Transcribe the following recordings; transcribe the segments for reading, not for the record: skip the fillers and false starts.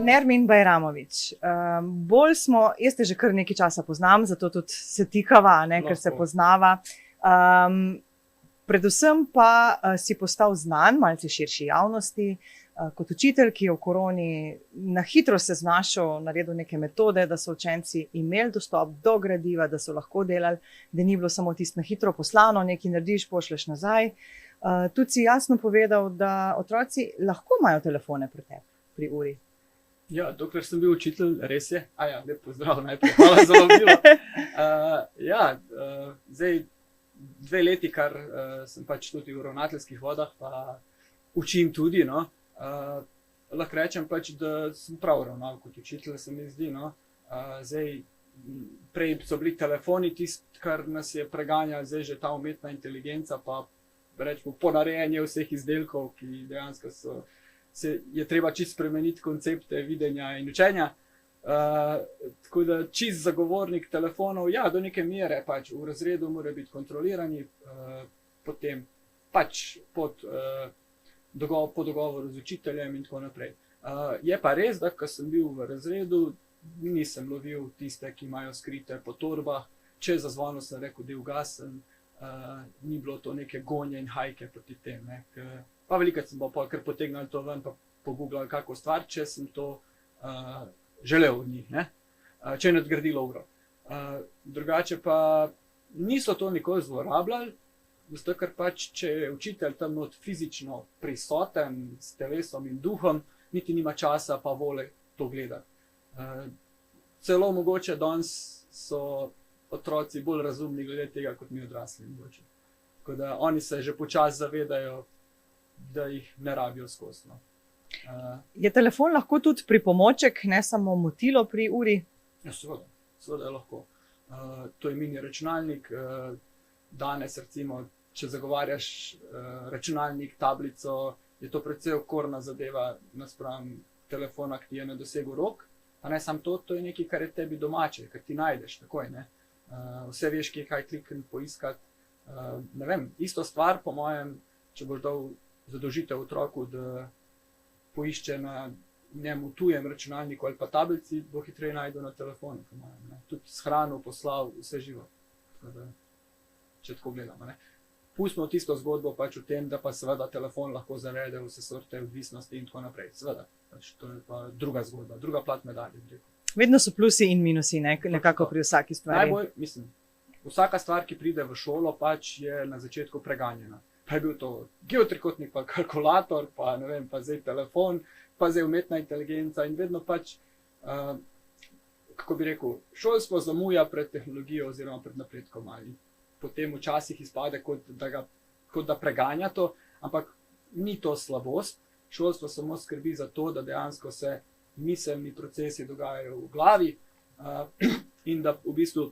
Nermin Bajramović. Jaz te že kar nekaj časa poznam, zato tudi se tikava, ker se poznava. Predvsem pa si postal znan malce širši javnosti kot učitelj, ki je v koroni na hitro se znašel, naredil neke metode, da so učenci imeli dostop do gradiva, da so lahko delali, da ni bilo samo tisto na hitro poslano, nekaj narediš, pošleš nazaj. Tudi si jasno povedal, da otroci lahko imajo telefone pri tebi, pri uri. Ja, dokler sem bil učitelj, res je. Lep pozdrav najprej, hvala za vabilo. Zdaj 2 leti, kar sem pač tudi v ravnateljskih vodah, pa učim tudi, lahko rečem pač, da sem prav ravnal kot učitelj, se mi zdi, Zdaj, prej so bili telefoni tisto, kar nas je preganjal, zdaj že ta umetna inteligenca, pa rečemo ponarejanje vseh izdelkov, ki dejansko je treba čisto spremeniti koncepte videnja in učenja. Tako da čist zagovornik telefonov, do neke mere pač v razredu mora biti kontrolirani, potem pač po dogovoru z učiteljem in tako naprej. Je pa res, da ko sem bil v razredu, nisem lovil tiste, ki imajo skrite po torbah, če zazvonil sem rekel, da je ugasen, ni bilo to neke gonje in hajke proti tem. Pa velikrat sem pa kar potegnil to ven, pa pogooglal kako stvar, če sem to želel od njih, če je nadgradilo uro. Drugače pa niso to nikoli zlorabljali, zato ker pač, če je učitelj tam not fizično prisoten s telesom in duhom, niti nima časa pa vole to gledati. Celo mogoče danes so otroci bolj razumni glede tega, kot mi odrasli mogoče. Tako da oni se že počasi zavedajo, da jih ne rabijo skozi. Je telefon lahko tudi pripomoček, ne samo motilo pri uri? Ja, seveda je lahko. To je mini računalnik. Danes recimo, če zagovarjaš računalnik, tablico, je to precej okorna zadeva naspram telefona, ki je na dosegu rok. Pa ne samo to je nekaj, kar je tebi domače, kar ti najdeš takoj. Vse veš, kje kaj klikniti, poiskati. Ne vem, isto stvar po mojem, če boš dal zadolžitev otroku, da poišče na njemu tujem računalniku ali pa tablici, bo hitreje najdel na telefonu, po mojem. Tudi s hrano poslal vse živo. Če tako gledamo. Pustimo tisto zgodbo pač v tem, da pa seveda telefon lahko zavede vse sorte odvisnosti in tako naprej. Seveda, pač to je pa druga zgodba, druga plat medalje. Vedno so plusi in minusi, nekako pri vsaki stvari. Najbolj, mislim, vsaka stvar, ki pride v šolo, pač je na začetku preganjena. Pa je bil to geotrikotnik, pa kalkulator, pa ne vem, pa zdaj telefon, pa zdaj umetna inteligenca in vedno pač, kako bi rekel, šolstvo zamuja pred tehnologijo oziroma pred napredkom. Potem včasih izpade, kot da preganja to, ampak ni to slabost. Šolstvo samo skrbi za to, da dejansko se miselni procesi dogajajo v glavi in da v bistvu,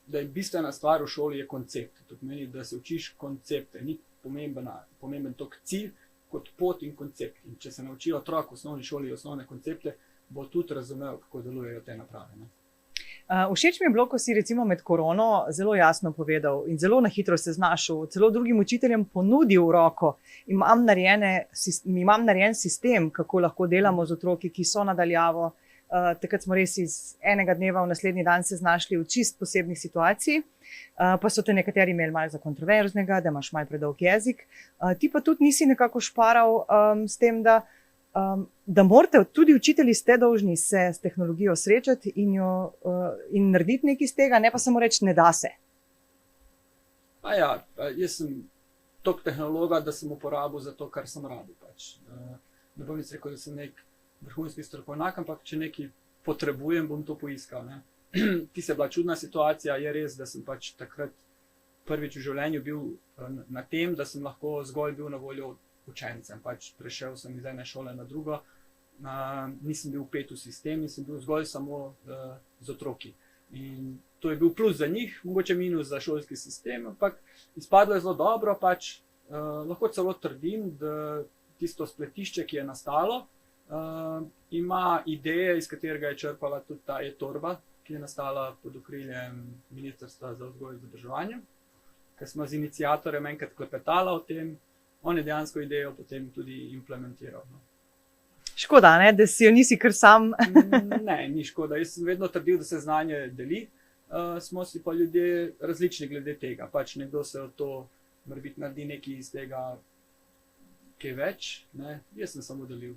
da je bistvena stvar v šoli je koncept. To pomeni, da se učiš koncepte. Ni pomemben tok cilj kot pot in koncept. In če se nauči otrok v osnovni šoli osnovne koncepte, bo tudi razumel, kako delujejo te naprave. Všeč mi je bilo, ko si recimo med korono zelo jasno povedal in zelo na hitro se znašel, celo drugim učiteljem ponudil roko. Imam narejen sistem, kako lahko delamo z otroki, ki so na daljavo. Takrat smo res iz enega dneva v naslednji dan se znašli v čist posebnih situacij, pa so te nekateri imeli malo za kontroverznega, da imaš malo predolg jezik. Ti pa tudi nisi nekako šparal s tem, da morate tudi učitelji ste dolžni se s tehnologijo srečati in narediti nekaj iz tega, ne pa samo reči, ne da se. Jaz sem toliko tehnologa, da sem uporabil za to, kar sem rabil. Ne bom rekel, da sem nek vrhunski strokovnjak, ampak če nekaj potrebujem, bom to poiskal. Ti se bila čudna situacija, je res, da sem pač takrat prvič v življenju bil na tem, da sem lahko zgolj bil na voljo učencem. Prešel sem iz ene šole na drugo, nisem bil vpet v sistem in sem bil zgolj samo z otroki. In to je bil plus za njih, mogoče minus za šolski sistem, ampak izpadlo je zelo dobro, lahko celo trdim, da tisto spletišče, ki je nastalo, ima ideje, iz katerega je črpala tudi ta e-torba, ki je nastala pod okriljem Ministrstva za vzgojo in izobraževanje, ker smo z iniciatorjem enkrat klepetala o tem, on je dejansko idejo potem tudi implementiral. Škoda, ne, da si jo nisi kar sam. Ne, ni škoda. Jaz sem vedno trdil, da se znanje deli. Smo si pa ljudje različni glede tega. Pač nekdo se od to morebiti naredi nekaj iz tega, kaj več. Ne? Jaz sem samo delil.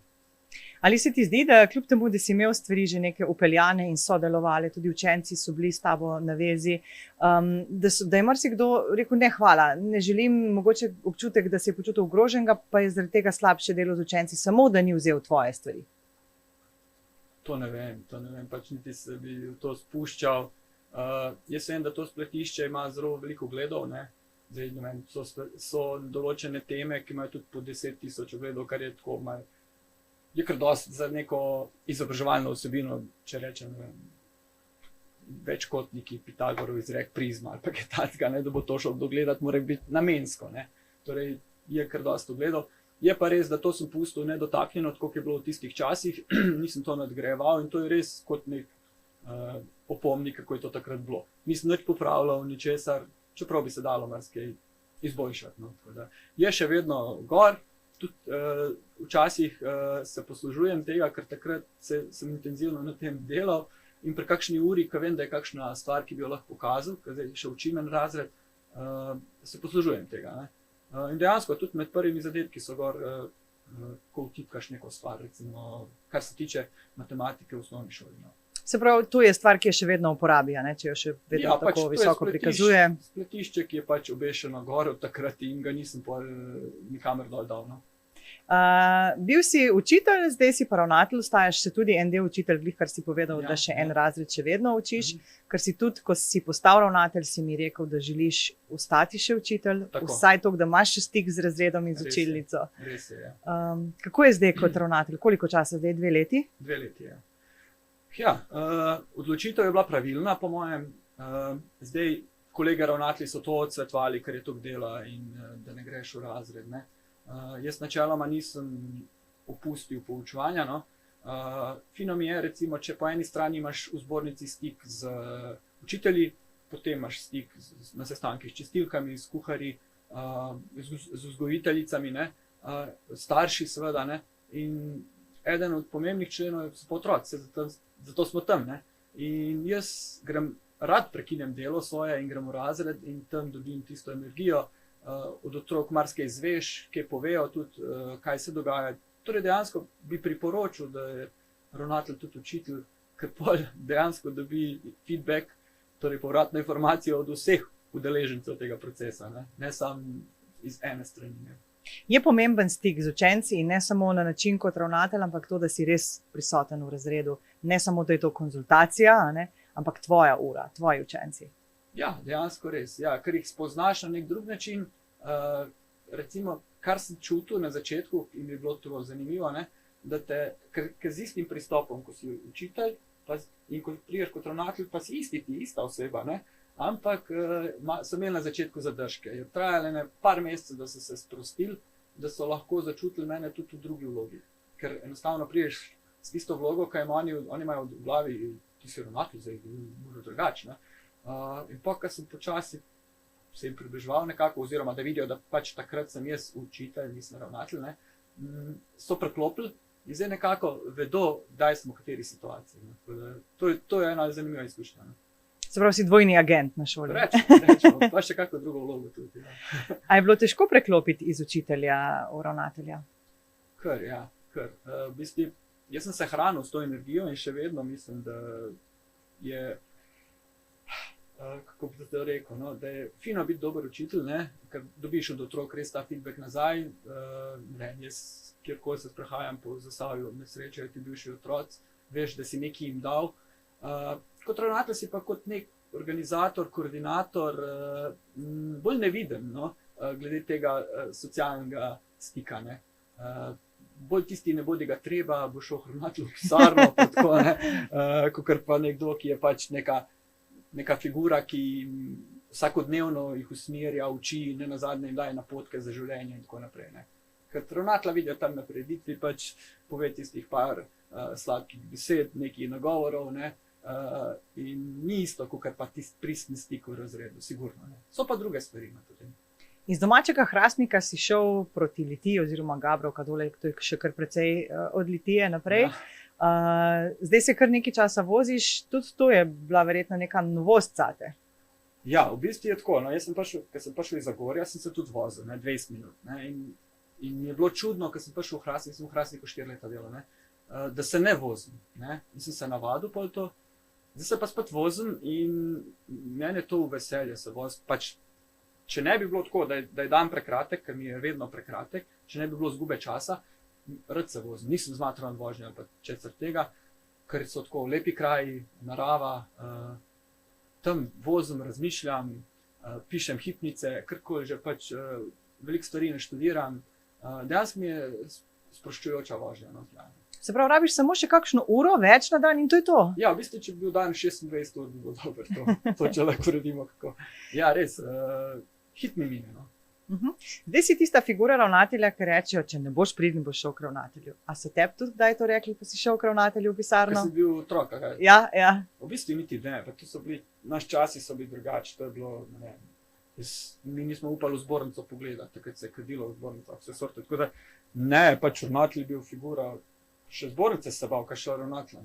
Ali se ti zdi, da kljub temu, da si imel stvari že neke upeljane in so delovale, tudi učenci so bili s tabo na vezi, da je marsikdo rekel, ne, hvala, ne želim, mogoče občutek, da se je počutil ogroženega, pa je zaradi tega slabše delo z učenci, samo da ni vzel tvoje stvari? To ne vem, pač niti se bi v to spuščal. Jaz vem, da to spletišče ima zelo veliko ogledov, ne. Zdaj, ne vem, so določene teme, ki imajo tudi po 10.000 ogledov, kar je tako malo. Je kar dosti za neko izobraževalno vsebino, če rečem, večkotniki, Pitagorov izrek, prizma ali pa kaj takega, da bo to šlo dogledati, mora biti namensko. Ne. Torej, je kar dosti ogledov. Je pa res, da to sem pustil nedotaknjeno, tako je bilo v tistih časih, nisem to nadgrajeval in to je res kot nek opomnik, kako je to takrat bilo. Nisem nič popravljal, ničesar, čeprav bi se dalo marsikaj izboljšati. No. Je še vedno gor. Tudi včasih se poslužujem tega, ker takrat sem intenzivno na tem delal in pri kakšni uri, ko vem, da je kakšna stvar, ki bi jo lahko pokazal, ker zdaj še učim en razred, se poslužujem tega. Ne? In dejansko tudi med prvimi zadetki so gor, ko vtipkaš neko stvar, recimo, kar se tiče matematike v osnovni šoli. No. Se pravi, to je stvar, ki je še vedno uporabi, če jo še vedno tako visoko prikazuje. Spletišče, ki je pač obešeno gor od takrat in ga nisem nikamer dol dal. No. Bil si učitelj, zdaj si pa ravnatelj, ostajaš še tudi en del učitelj, kar si povedal, da še en razred še vedno učiš, ker si tudi, ko si postal ravnatelj, si mi rekel, da želiš ostati še učitelj, vsaj to, da imaš še stik z razredom in z učilnico. Res je, ja. Kako je zdaj kot ravnatelj? Koliko časa zdaj? 2 leti? 2 leti, ja. Ja, odločitev je bila pravilna, po mojem. Zdaj, kolege ravnatelji so to odsvetovali, ker je toliko dela in da ne greš v razred. Ne. Jaz načeloma nisem opustil poučevanja. No. Fino mi je, recimo, če po eni strani imaš v zbornici stik z učitelji, potem imaš stik na sestankih s čistilkami, s kuharji, z vzgojiteljicami, ne. Starši seveda. Ne. In eden od pomembnih členov so pa otroci, zato smo tam. Ne. In jaz rad prekinem delo svoje in grem v razred in tam dobim tisto energijo, od otrok marsikaj izveš, kaj povejo tudi, kaj se dogaja. Torej dejansko bi priporočil, da je ravnatelj tudi učitelj, ker dejansko dobi feedback, torej povratno informacijo od vseh udeležencev tega procesa, ne samo iz ene strani. Ne. Je pomemben stik z učenci in ne samo na način kot ravnatelj, ampak to, da si res prisoten v razredu. Ne samo, da je to konzultacija, ampak tvoja ura, tvoji učenci. Ja, dejansko res. Ja, ker jih spoznaš na nek drug način. Recimo, kar sem čutil na začetku in mi je bilo to zanimivo, ne, da ker z istim pristopom, ko si učitelj in ko prideš kot ravnatelj, pa si ista oseba, ne, ampak so imeli na začetku zadržke. Je trajalo par mesecev, da so se sprostili, da so lahko začutili mene tudi v drugi vlogi. Ker enostavno prideš s tisto vlogo, kaj oni imajo v glavi, ti si ravnatelj, zdaj možno drugače. In pa, ko sem počasi se jim približeval nekako, oziroma da vidijo, da pač takrat sem jaz učitelj, nisem ravnatelj, ne, so preklopili in zdaj nekako vedo, kdaj smo v kateri situaciji. Ne. To je ena zanimiva izkušnja. Ne. Se pravi, si dvojni agent na šoli. Rečemo, pa še kako drugo vlogo tudi. Ja. A je bilo težko preklopiti iz učitelja v ravnatelja? Kar. V bistvu, jaz sem se hranil s to energijo in še vedno mislim, da je kako bi to rekel, no, da je fino biti dober učitelj, ne, ker dobiš od otrok res ta feedback nazaj. Jaz, kjerkoli se sprehajam po Zasavju, me srečajo ti bivši otroci, veš, da si nekaj jim dal. Kot ravnatelj si pa kot nek organizator, koordinator, bolj neviden, no, glede tega socialnega stika. Ne. Bolj tisti ne bodi ga treba, bo šel ravnatelj v pisarno, kakor pa nekdo, ki je pač neka figura, ki vsakodnevno jih usmerja, uči, ne nazadnje jim daje napotke za življenje in tako naprej. Ne. Ker ravnatelja vidijo tam na prireditvi, pač pove tistih par sladkih besed, nekih nagovorov, ne, in ni isto, kot pa tisti pristni stik v razredu, sigurno. Ne. So pa druge stvari. Iz domačega Hrastnika si šel proti Litiji, oziroma Gabrovka, dole, to je še kar precej od Litije naprej. Zdaj se kar nekaj časa voziš, tudi to je bila verjetno neka novost zate. Ja, v bistvu je tako. No, jaz ko sem prišel iz Zagorja, sem se tudi vozil, 20 minut. In je bilo čudno, ko sem prišel v Hrastnik, sem v Hrastniku 4 leta delal, da se ne vozim. In sem se navadil pol to. Zdaj se pa spet vozim in meni je to v veselje se voziti. Pač, če ne bi bilo tako, da je dan prekratek, ker mi je vedno prekratek, če ne bi bilo izgube časa, rad se vozim. Nisem zmatran vožnje ali pa četrt tega, ker so tako lepi kraji, narava, tam vozim, razmišljam, pišem hipnice, karkoli že pač veliko stvari ne študiram. Dejansko mi je sproščujoča vožnja. No, Se pravi, rabiš samo še kakšno uro več na dan in to je to? Ja, v bistvu, če bi bil dan 26 ur, bi bilo dobro to, če lahko uredimo kako. Ja, res, hit mi mine, no. Zdaj si tista figura ravnatelja, ki rečejo, če ne boš pridni, boš šel k ravnatelju. A so tebi tudi kdaj to rekli, pa si šel k ravnatelju v pisarno? Ker sem bil otrok, kaj? Ja. V bistvu niti ne, pa to so bili, naš časi so bili drugačni, to je bilo, ne vem, mi nismo upali v zbornico pogledati, takrat se je kadilo v zbornicah, vse sorte, tako da ne, pač ravnatelj je bil figura, še zbornice se bal, kaj šel ravnatelj,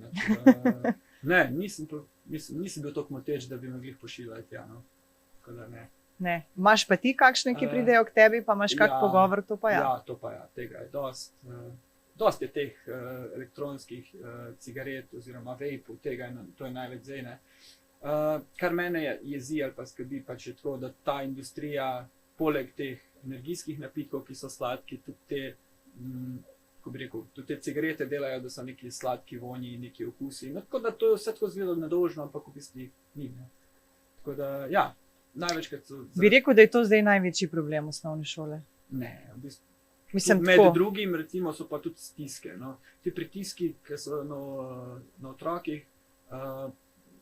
ne, nisem bil toliko moteč, da bi me glih pošiljali tja, no, tako da ne. Ne. Imaš pa ti kakšne, ki pridejo k tebi, pa imaš kak pogovor, to pa ja? Ja, to pa ja, tega je dost. Dost je teh elektronskih cigaret oziroma vejpov, tega to je največ zdaj, ne. Kar mene jezi ali pa skrbi, pač je tako, da ta industrija, poleg teh energijskih napitkov, ki so sladki, tudi te, kako bi rekel, tudi te cigarete delajo, da so neki sladki vonji in neki okusi. No, tako da to je vse tako zgleda nedolžno, ampak v bistvu ni, ne. Tako da, ja. Bi rekel, da je to zdaj največji problem osnovne šole? Ne, v bistvu. Mislim, med drugim, recimo, so pa tudi stiske. No. Ti pritiski, ki so na otrokih,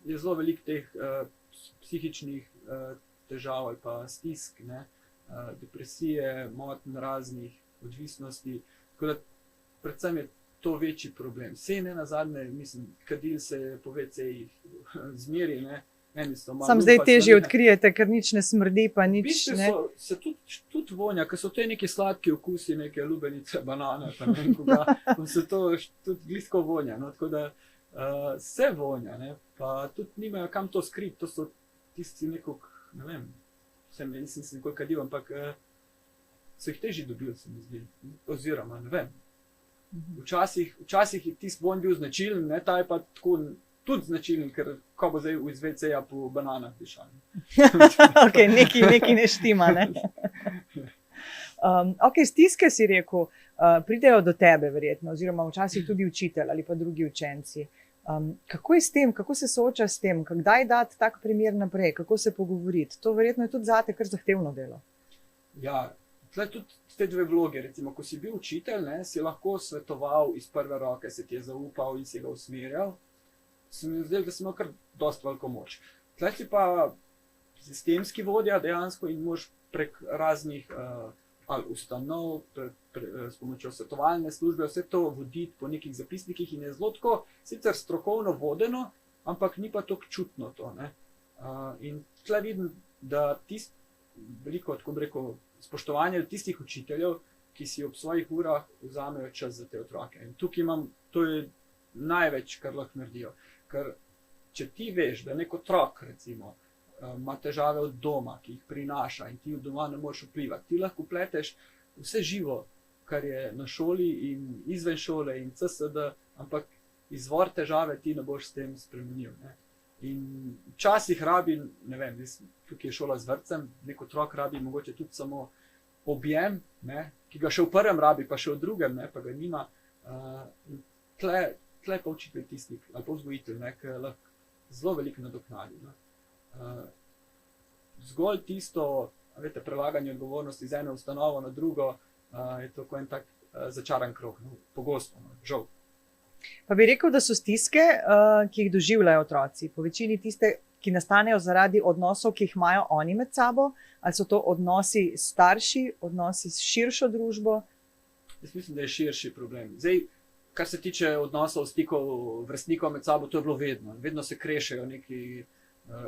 je zelo veliko teh psihičnih težav ali pa stisk, ne. Depresije, motenj raznih, odvisnosti. Tako da predvsem je to večji problem. Sej ne nazadnje, mislim, kadil se po WC-jih zmeri, ne. Sam zdaj težje odkrijete, ker nič ne smrdi, pa nič ne. Se tudi vonja, ker so te neki sladki okusi, neke lubenice, banane, pa ne vem koga, se to tudi glitko vonja, no, tako da se vonja, ne, pa tudi nimajo kam to skriti, to so tisti nekog, ne vem, nisem se nikoli kadil, ampak so jih težji dobili, se mi zdi, oziroma, ne vem. Včasih je tisti vonj bil značilen, ne, ta je pa tako tudi značilen, ker ko bo zdaj iz WC-ja po bananah dišal. Ok, nekaj ne štima, ne? Ok, stiske si rekel, pridejo do tebe verjetno, oziroma včasih tudi učitelj ali pa drugi učenci. Kako je s tem, kako se sooča s tem, kdaj dati tak primer naprej, kako se pogovoriti? To verjetno je tudi zate kar zahtevno delo. Ja, tle tudi te dve vloge, recimo, ko si bil učitelj, ne, si lahko svetoval iz prve roke, se ti je zaupal in si ga usmerjal. Se mi zdelo, da sem imel kar dost veliko moč. Tle si pa sistemski vodja dejansko in moraš prek raznih ustanov, s pomočjo svetovalne službe, vse to voditi po nekih zapisnikih in je zelo tako, sicer strokovno vodeno, ampak ni pa toliko čutno to, ne. In tle vidim, da veliko, tako bi rekel, spoštovanje tistih učiteljev, ki si ob svojih urah vzamejo čas za te otroke. In tukaj to je največ, kar lahko naredijo. Ker če ti veš, da nek otrok, recimo, ima težave od doma, ki jih prinaša in ti v doma ne moreš vplivati, ti lahko pleteš vse živo, kar je na šoli in izven šole in CSD, ampak izvor težave ti ne boš s tem spremenil, ne. In včasih rabi, ne vem, tukaj je šola z vrtcem, nek otrok rabi mogoče tudi samo objem, ne, ki ga še v prvem rabi, pa še v drugem, ne, pa ga nima. Tle pa učitelj tisti, ali pa vzgojitelj, ne, ki lahko zelo veliko nadoknadi. Zgolj tisto, veste, prelaganje odgovornosti z ene ustanovo na drugo, je to en tak začaran krog, no, pogosto, no, žal. Pa bi rekel, da so stiske, ki jih doživljajo otroci, po večini tiste, ki nastanejo zaradi odnosov, ki jih imajo oni med sabo, ali so to odnosi s starši, odnosi s širšo družbo? Jaz mislim, da je širši problem. Zdaj, kar se tiče odnosov, stikov vrstnikov med sabo, to je bilo vedno. Vedno se krešejo neki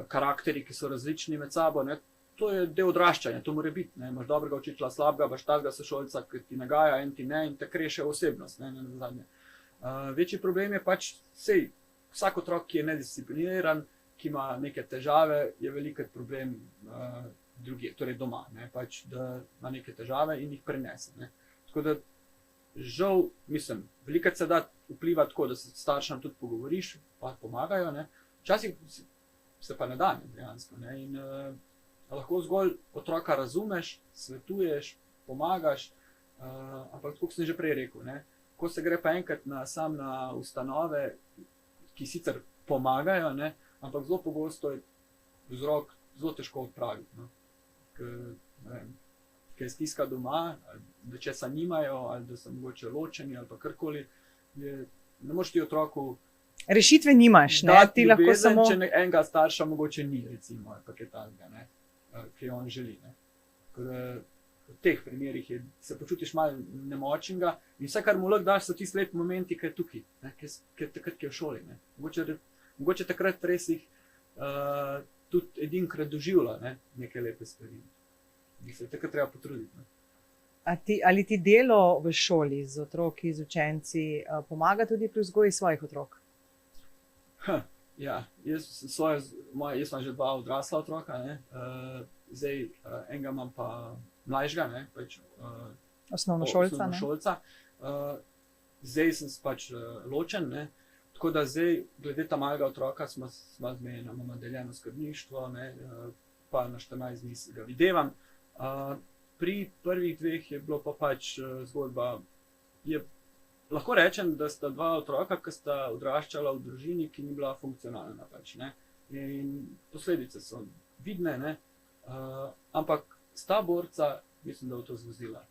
karakteri, ki so različni med sabo, ne. to je del odraščanja, to mora biti. Ne? Imaš dobrega učitelja, slabega, imaš takega sošolca, ki ti nagaja, en ti ne in te kreše osebnost. Ne nazadnje. Večji problem je pač, vsak otrok, ki je nediscipliniran, ki ima neke težave, je velikokrat problem drugje, torej doma, ne? Pač, da ima neke težave in jih prenese. Ne? Tako da žal, mislim, velikokrat se da vpliva tako, da se s staršem tudi pogovoriš, pa pomagajo. Ne? Včasih se pa ne da, dejansko. Ne? In lahko zgolj otroka razumeš, svetuješ, pomagaš, ampak tako sem že prej rekel, ne? Ko se gre pa enkrat sam na ustanove, ki sicer pomagajo, ne? Ampak zelo pogosto je vzrok zelo težko odpraviti. No? Ker je stiska doma, da česa nimajo, ali da so mogoče ločeni, ali pa karkoli, ne moreš ti otroku rešitve nimaš, ne? Ti lahko ljubezen, samo... če enega starša mogoče ni, recimo, ali pa kaj takega, ne? Ki on želi. Ne? V teh primerih se počutiš malo nemočnega in vse, kar mu lahko daš, so tisti lepi momenti, ki je tukaj, ki je takrat, ki je v šoli. Ne? Mogoče takrat res jih tudi edinkrat doživlja, ne? Neke lepe stvari. In se takrat treba potruditi. Ne? Ali ti delo v šoli z otroki, z učenci pomaga tudi pri vzgoji svojih otrok? Ja, jaz imam že 2 odrasla otroka, ne? Zdaj enega imam pa mlajšega, ne? Pač, Osnovnošolca. Zdaj sem pač ločen, ne? Tako da zdaj, glede ta malega otroka, smo zmenjeni, imamo deljeno skrbništvo, ne? Pa na 14 dni ga videvam. Pri prvih 2 je bilo pa pač zgodba, lahko rečem, da sta 2 otroka, ki sta odraščala v družini, ki ni bila funkcionalna. Pač, ne? In posledice so vidne, ne? Ampak sta borca, mislim, da bo to zvozila.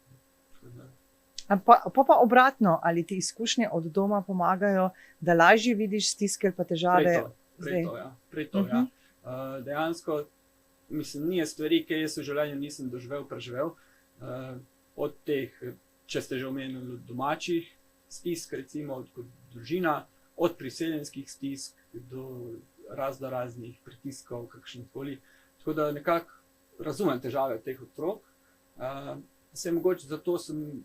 Pa obratno, ali ti izkušnje od doma pomagajo, da lažje vidiš stiske pa težave? Prej to, ja. Dejansko, mislim, nije stvari, ki jaz v življenju nisem doživel, preživel. Od teh, če ste že omenili, domačih stisk, recimo kot družina, od priseljenskih stisk do raznih pritiskov, kakšnikoli. Tako da nekako razumem težave teh otrok. Mogoče zato sem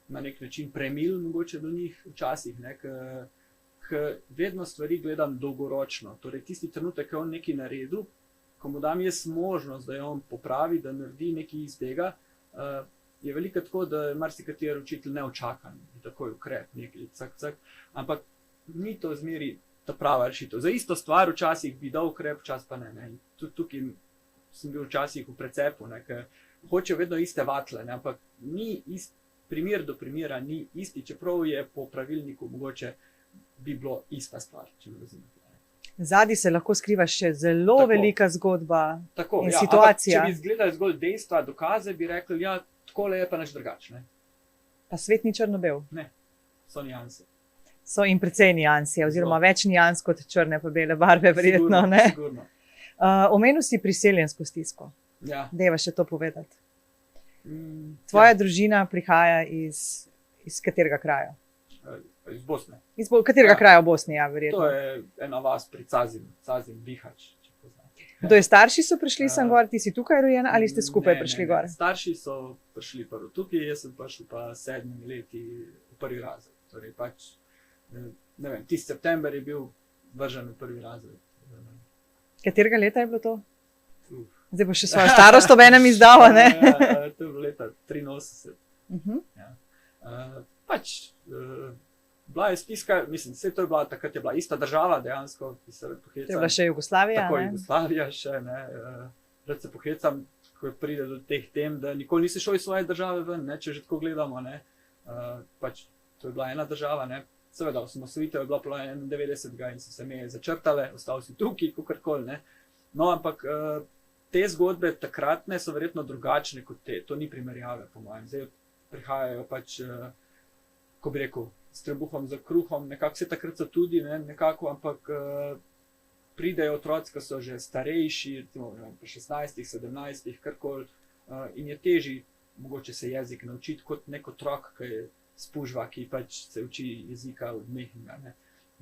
na nek način premil mogoče do njih včasih, ker vedno stvari gledam dolgoročno. Torej tisti trenutek, ko je on nekaj naredil, ko mu dam jaz možnost, da je on popravi, da naredi nekaj iz tega, je veliko tako, da marsikateri učitelj neočakan, takoj ukrep, nekaj, cak, ampak ni to zmeri ta prava rešitev. Za isto stvar včasih bi dal ukrep, včasih pa ne. Tudi tukaj sem bil včasih v precepu, ker hočejo vedno iste vatle, ne? Ampak ni primer do primera ni isti, čeprav je po pravilniku mogoče bi bilo ista stvar, če me razumete. Zadaj se lahko skriva še zelo velika zgodba in ja, situacija. Če bi izgledali zgolj dejstva, dokaze, bi rekli, ja, takole je pa nič drugače. Pa svet ni črno-bel. Ne, so nijanse. So in precej nijanse, oziroma več nijans kot črne pa bele barve, verjetno. Sigurno. Omenil si priseljensko stisko. Ja. Dajva še to povedati. Tvoja družina prihaja iz katerega kraja? Iz Bosne. Iz katerega kraja v Bosni, ja, verjetno. To je ena vas pri Cazin, Bihač, če poznate. Kdo je starši so prišli sem gor, ti si tukaj rojen ali ste skupaj prišli gor? Starši so prišli prvo tukaj, jaz sem prišel pa 7 leti v 1. razred. Torej pač, ne vem, tisti september je bil vržen v 1. razred. Katerega leta je bilo to? Zdaj bo še svojo starost ob enem izdala, ne? To je bilo leta 83. Ja. Pač, bila je stiska, mislim, vse to je bila, takrat je bila ista država dejansko, ki se rad pohecam. To je bila še Jugoslavija, tako, ne? Jugoslavija še, ne. Rad se pohecam, ko pride do teh tem, da nikoli nisi šel iz svoje države ven, ne, če že tako gledamo, ne. Pač, to je bila ena država, ne. Seveda, osamosvojitev je bila po 91. In so se meje začrtale, ostal si tukaj, kakorkoli, ne. No, ampak te zgodbe takratne so verjetno drugačne kot te, to ni primerjave, po mojem. Zdaj prihajajo pač, ko bi rekel, s trebuhom za kruhom, nekako vse takrat so tudi, ne, nekako, ampak pridejo otroci, ki so že starejši, recimo, po 16, 17, karkoli, in je težji mogoče se jezik naučiti kot nek otrok, ki je spužva, ki pač se uči jezika od majhnega.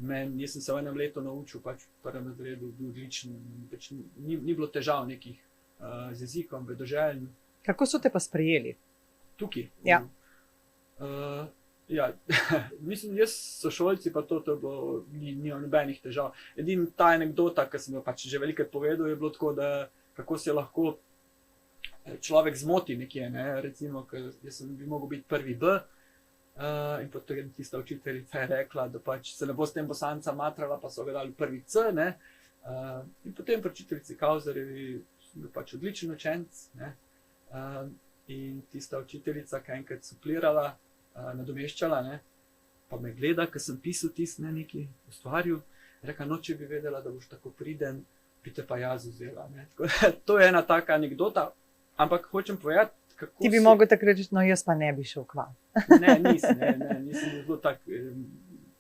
Jaz sem se v enem letu naučil, pač v 1. razredu bil odličen, pač ni bilo težav nekih z jezikom, vedoželjnim. Kako so te pa sprejeli? Tukaj. Ja. Ja, mislim, jaz sošolci pa to bilo, ni nobenih težav. Edina ta anekdota, ki sem jo pač že velikokrat povedal, je bilo tako, da kako se lahko človek zmoti nekje, ne? Recimo, jaz bi mogel biti prvi B, in potem tista učiteljica je rekla, da pač se ne bo s tem Bosanca matrala, pa so ga dali prvi C, ne? In potem pri učiteljici Kauzerjevi sem bil pač odličen učenec, ne? In tista učiteljica, ki je enkrat suplirala, nadomeščala, ne? Pa me gleda, ker sem pisal nekaj ustvaril, reka, no, če bi vedela, da boš tako priden, bi te pa jaz vzela, ne? Tako, to je ena taka anekdota, ampak hočem povedati, kako Ti bi mogel takrat reči, no, jaz pa ne bi šel k vam. Ne, nisem zelo tak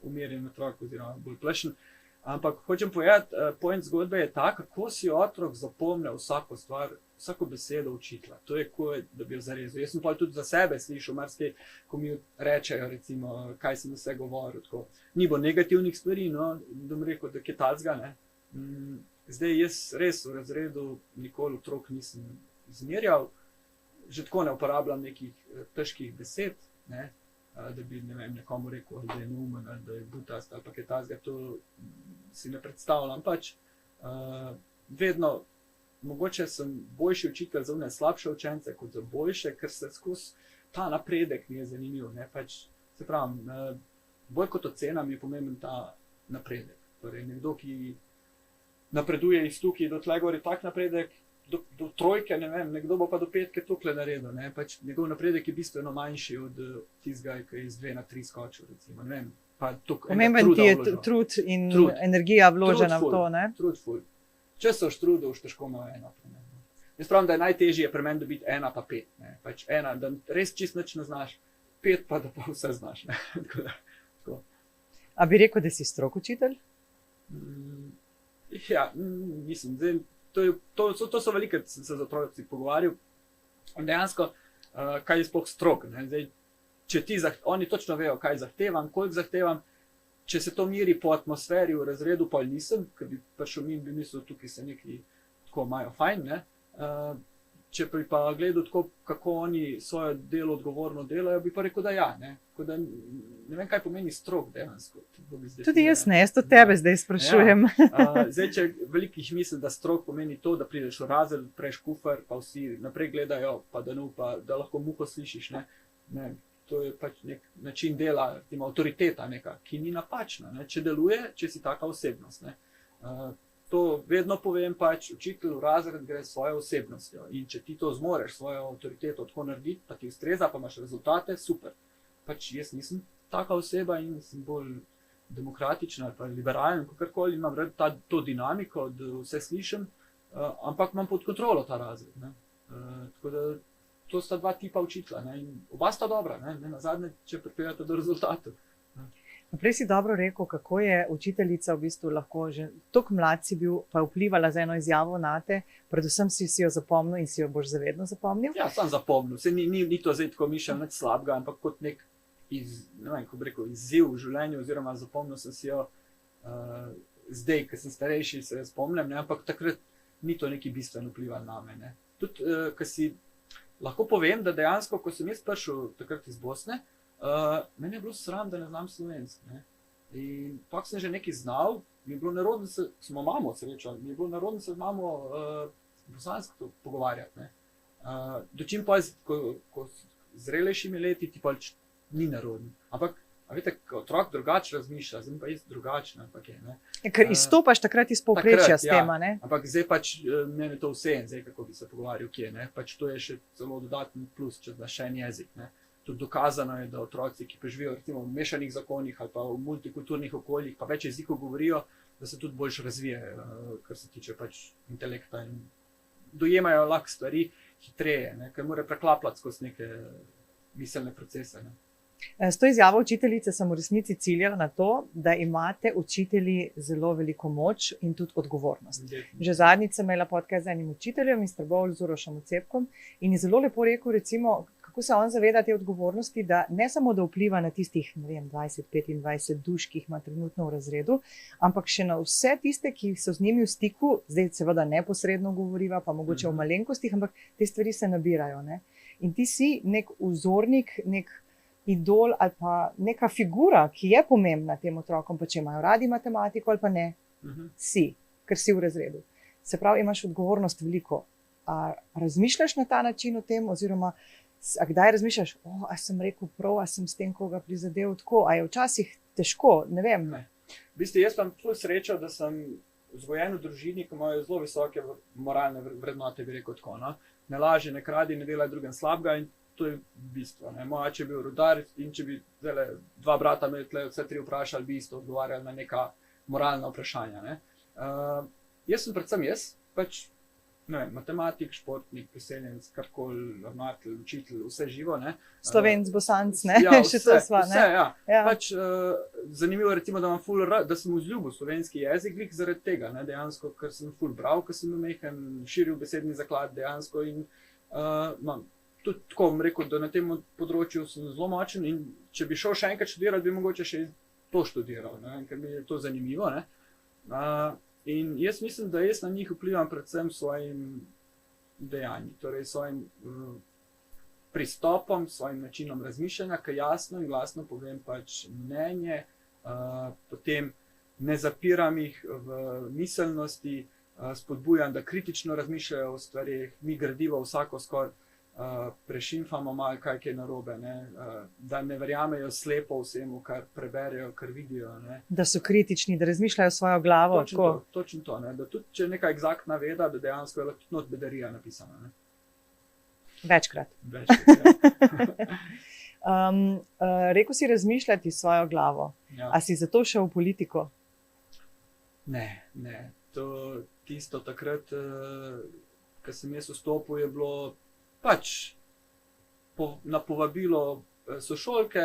umirjen otrok oziroma bolj plešen. Ampak hočem povedati, point zgodbe je ta, kako si otrok zapomne vsako stvar, vsako besedo učitelja. To je kot, da bi jo zarezal. Jaz sem pa tudi za sebe slišal, marsikaj, ko mi rečejo, recimo, kaj sem vse govoril. Tako. Ni bo negativnih stvari, no, da bom rekel, da je tacga, ne. Zdaj jaz res v razredu nikoli otrok nisem zmerjal, že tako ne uporabljam nekih težkih besed, ne. Da bi, ne vem, nekomu rekel, da je neumen, da je butast ali pa kaj tazga, to si ne predstavljam. Pač vedno, mogoče sem boljši učitelj za one slabše učence kot za boljše, ker se skozi ta napredek mi je zanimiv. Ne? Pač, se pravim, bolj kot ocena mi je pomemben ta napredek. Torej, nekdo, ki napreduje iz tukaj do tle gor je tak napredek, do trojke, ne vem, nekdo bo pa do petke tukaj naredil, ne, pač njegov napredek je bistveno manjši od tistega, ki je iz 2 na 3 skočil, recimo, ne vem, pa tukaj. Pomemben ti je trud in energija vložena v to, ne? Trudful. Če se trudil, težko imel 1. Jaz pravim, da je najtežje pri meni dobiti 1 pa 5, ne, pač 1, da res čist nič ne znaš, 5 pa da pa vse znaš, ne, tako. A bi rekel, da si strok učitelj? Ja, mislim, zdaj, to so velike, sem se z otroci pogovarjal. Dejansko, kaj je sploh strok. Ne? Zdaj, če oni točno vejo, kaj zahtevam, koliko zahtevam, če se to miri po atmosferi v razredu, pa nisem, ker bi prišel mi in bi mislil, tukaj se neki tako imajo fajn, ne? Če bi pa gledal tako, kako oni svoje delo odgovorno delajo, bi pa rekel, da ja. Ne, da, ne vem, kaj pomeni strok dejansko. Tudi jaz ne, jaz to tebe zdaj sprašujem. Ja. Zdaj, če velikih misli, da strok pomeni to, da prideš v razred, prejš kufer, pa vsi naprej gledajo, pa da ne upa, da lahko muho slišiš. Ne, to je pač nek način dela, recimo avtoriteta neka, ki ni napačna. Ne, če deluje, če si taka osebnost. Ne. To vedno povem, pač učitelj v razred gre s svojo osebnostjo in če ti to zmoreš, svojo avtoriteto tako narediti, pa ti ustreza, pa imaš rezultate, super. Pač jaz nisem taka oseba in sem bolj demokratična ali pa liberalen, kakorkoli, imam to dinamiko, da vse slišim, ampak imam pod kontrolo ta razred. Ne. Tako da to sta 2 tipa učitelja, ne, in oba sta dobra, ne nazadnje, če pripeljate do rezultatov. Prej si dobro rekel, kako je učiteljica v bistvu lahko že toliko mlad si bil, pa vplivala z eno izjavo nate, predvsem si jo zapomnil in si jo boš zavedno zapomnil. Ja, sem zapomnil. Se ni to zdaj tako mišljeno nič slabega, ampak kot nek izziv v življenju, oziroma zapomnil sem si jo zdaj, ker sem starejši, se spomnim, ne, ampak takrat ni to neki bistveno vplivalo name. Ne. Tudi, ker si lahko povem, da dejansko, ko sem jaz prišel takrat iz Bosne, meni je bilo sram, da ne znam slovensko. Ne. In pak sem že nekaj znal, mi je bilo nerodno se, smo mamo srečali, mi je bilo nerodno se z mamo bosansko pogovarjati. Ne. Dočim pa, ko zrelejšimi leti, ti pač ni nerodno. Ampak, a veste, otrok drugače razmišlja, zdaj pa jaz drugačna, ampak je. Ne. Ker izstopaš takrat iz povprečja s tema, ne? Ampak zdaj pač meni je to vse en, zdaj kako bi se pogovarjal, kje, ne. Pač to je še celo dodatni plus, če znaš še en jezik, ne. Tudi dokazano je, da otroci, ki preživijo recimo v mešanih zakonih ali pa v multikulturnih okoljih, pa več jezikov govorijo, da se tudi boljše razvijajo, kar se tiče pač intelekta in dojemajo lahko stvari hitreje, ne, ker morajo preklapljati skozi neke miselne procese. Ne. S to izjavo učiteljice sem v resnici ciljala na to, da imate učitelji zelo veliko moč in tudi odgovornost. Že zadnjič sem imela podcast z enim učiteljem iz Trbovelj, z Urošem Ocepkom, in je zelo lepo rekel, recimo, kako se on zaveda te odgovornosti, da ne samo da vpliva na tistih, ne vem, 20-25 duš, ki jih ima trenutno v razredu, ampak še na vse tiste, ki so z njimi v stiku, zdaj seveda neposredno govoriva, pa mogoče v malenkostih, ampak te stvari se nabirajo. Ne? In ti si nek vzornik, nek idol ali pa neka figura, ki je pomembna tem otrokom, pa če imajo radi matematiko ali pa ne, si, ker si v razredu. Se pravi, imaš odgovornost veliko. A razmišljaš na ta način o tem, oziroma a kdaj razmišljaš, a sem rekel prav, a sem s tem koga prizadel tako, a je včasih težko, ne vem. Ne. V bistvu, jaz imam ful srečo, da sem vzgojen v družini, ki imajo zelo visoke moralne vrednote, bi rekel tako. No? Ne laži, ne kradi, ne delaj drugem slabega in to je bistvo. Ne? Moj oče je bil rudar in če bi dva brata imeli tle vse tri vprašali, bi isto odgovarjali na neka moralna vprašanja. Ne? Jaz sem predvsem pač ne vem, matematik, športnik, priseljenec, karkoli, ravnatelj, učitelj, vse živo. Ne? Slovenc, Bosanc, ne? Ja, Še to sva, ne? Vse, ja. Ja. Pač, zanimivo recimo, da imam ful rad, da sem vzljubil slovenski jezik, glih zaradi tega, ne? Dejansko, ker sem ful bral, ker sem mehen, širil besedni zaklad dejansko in tudi tako bom rekel, da na tem področju sem zelo močen in če bi šel še enkrat študirati, bi mogoče še to študiral, ne? Ker mi je to zanimivo. Ne? In jaz mislim, da jaz na njih vplivam predvsem svojim dejanjem, torej svojim pristopom, svojim načinom razmišljanja, ki jasno in glasno povem pač mnenje, potem ne zapiram jih v miselnosti, spodbujam, da kritično razmišljajo o stvarih, mi gradivo vsako skoraj prešimfamo malo, kaj je narobe, ne? Da ne verjamejo slepo vsemu, kar preberejo, kar vidijo. Ne? Da so kritični, da razmišljajo svojo glavo. Točno to, ne? Da tudi če je neka egzaktna veda, da dejansko je lahko not bedarija napisana. Ne? Večkrat. Rekel si razmišljati svojo glavo. Ja. A si zato šel v politiko? Ne. Tisto takrat, ko sem jaz vstopil, je bilo pač na povabilo sošolke,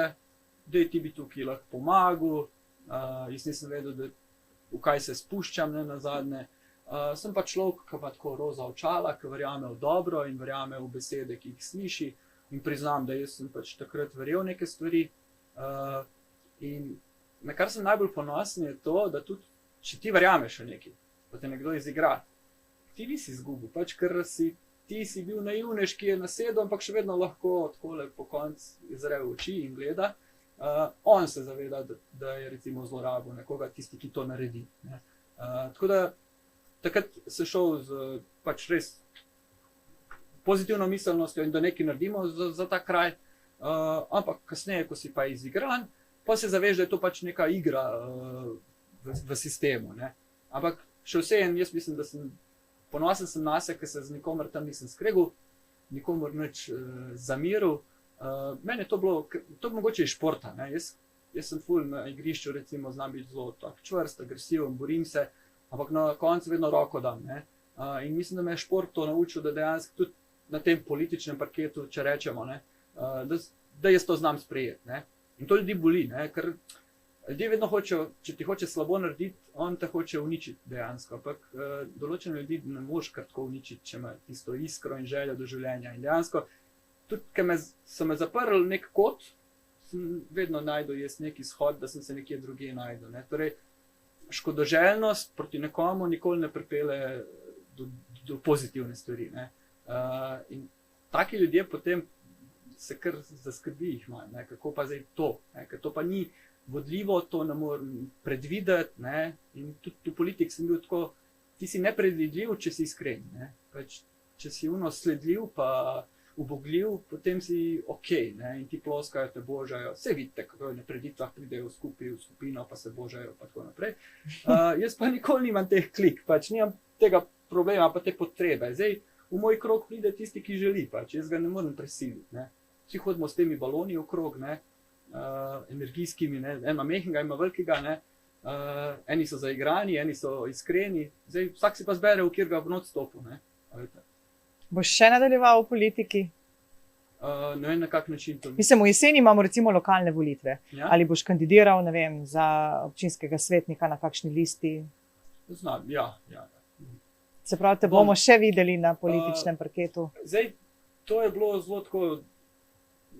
da ti bi tukaj lahko pomagal. Jaz nisem vedel, v kaj se spuščam, ne, nazadnje. Sem pa človek, ki ima tako roza očala, ki verjame v dobro in verjame v besede, ki jih sliši. In priznam, da jaz sem pač takrat verjel neke stvari. In na kar sem najbolj ponosen je to, da tudi, če ti verjameš v nekaj, pa te nekdo izigra, ti nisi izgubil, pač ker ti si bil naivnež, ki je nasedel, ampak še vedno lahko takole po koncu izre v oči in gleda. On se zaveda, da je recimo zlorabil nekoga, tisti, ki to naredi. Ne. Tako da takrat se šel z pač res pozitivno miselnostjo in da nekaj naredimo za ta kraj, ampak kasneje, ko si pa izigran, pa se zaveš, da je to pač neka igra v sistemu. Ne. Ampak še vseeno, jaz mislim, da sem ponosen sem na se, ker se z nikomer tam nisem skregal, nikomer nič zamiril. Meni je to bilo, to mogoče iz športa. Ne? Jaz sem ful na igrišču, recimo, znam biti zelo tak čvrst, agresiven, borim se, ampak na koncu vedno roko dam. Ne? In mislim, da me je šport to naučil, da dejansko tudi na tem političnem parketu, če rečemo, ne? Da jaz to znam sprejeti. Ne? In to ljudi boli, ne? Ker ljudje vedno hočejo, če ti hoče slabo narediti, on te hoče uničiti dejansko, ampak določene ljudi ne moreš kar tako uničiti, če ima tisto iskro in željo do življenja. In dejansko, tudi, ker so me zaprli nek kot, sem vedno najdel jaz nek izhod, da sem se nekje drugje najdel. Ne? Torej, škodoželjnost proti nekomu nikoli ne pripelje do pozitivne stvari. Ne? In taki ljudje potem se kar zaskrbi jih manj, ne? Kako pa zdaj to, ne? Ker to pa ni vodljivo, to ne morem predvideti, ne? In tudi v politiki sem bil tako, ti si nepredvidljiv, če si iskren, ne? Pač, če si sledljiv pa ubogljiv, potem si okej, ne? In ti ploskajo, te božajo, vse vidite, kako na preditvah pridejo skupaj v skupino, pa se božajo, pa tako naprej. Jaz pa nikoli nimam teh klik, pač nimam tega problema, pa te potrebe. Zdaj, v moj krog pride tisti, ki želi, pač jaz ga ne morem prisiliti, ne? Vsi hodimo s temi baloni okrog, ne? Energijskimi, ne? Ena mehkega, ena velikega, ne? Eni so zaigrani, eni so iskreni, zdaj vsak si pa zbere, v kjer ga v noč stopu. Ne? Boš še nadaljeval v politiki? Ne vem, na kak način to. Mislim, v jeseni imamo recimo lokalne volitve. Ja? Ali boš kandidiral, ne vem, za občinskega svetnika na kakšni listi? Znam, ja. Se pravi, te bomo še videli na političnem parketu. Zdaj, to je bilo zelo tako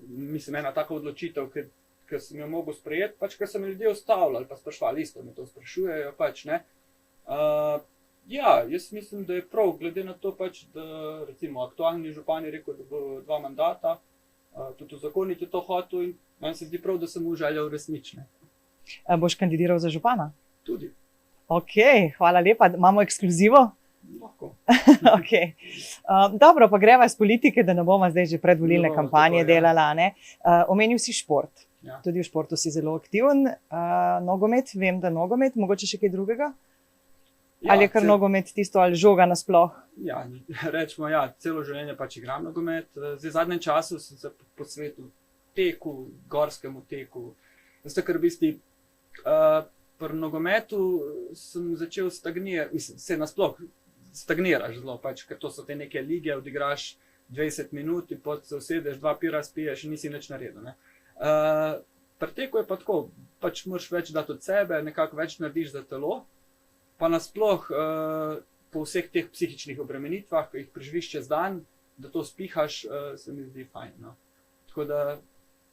mislim, ena taka odločitev, ki sem jo mogel sprejeti, pač, ker so me ljudje ustavljali, pa sprašvali, isto me to sprašujejo, pač, ne. Ja, jaz mislim, da je prav, glede na to, pač, da recimo aktualni župan je rekel, da bo 2 mandata, tudi uzakoniti je to hotel in meni se zdi prav, da sem mu želja uresničiti. Boš kandidiral za župana? Tudi. Ok, hvala lepa. Imamo ekskluzivo? Lahko. Okay. Dobro, pa greva iz politike, da ne bomo zdaj že predvolilne kampanje delala. Ne? Omenil si šport. Ja. Tudi v športu si zelo aktiven. Nogomet, vem, da nogomet, mogoče še kaj drugega? Ja, Ali je kar nogomet tisto, ali žoga nasploh? Ja, rečemo, ja, celo življenje pač igram nogomet. Zdaj, v zadnjem času sem se posvetil teku, gorskemu teku. Zato, ker v bistvu pri nogometu sem začel stagnirati, mislim, se nasploh stagniraš zelo, pač, ker to so te neke lige, odigraš 20 minut in potem se usedeš, 2 pira spiješ in nisi nič naredil. Ne. Pri teku je pa tako, pač moraš več dati od sebe, nekako več narediš za telo, pa nasploh po vseh teh psihičnih obremenitvah, ki jih preživiš čez dan, da to spihaš, se mi zdi fajn. No. Tako da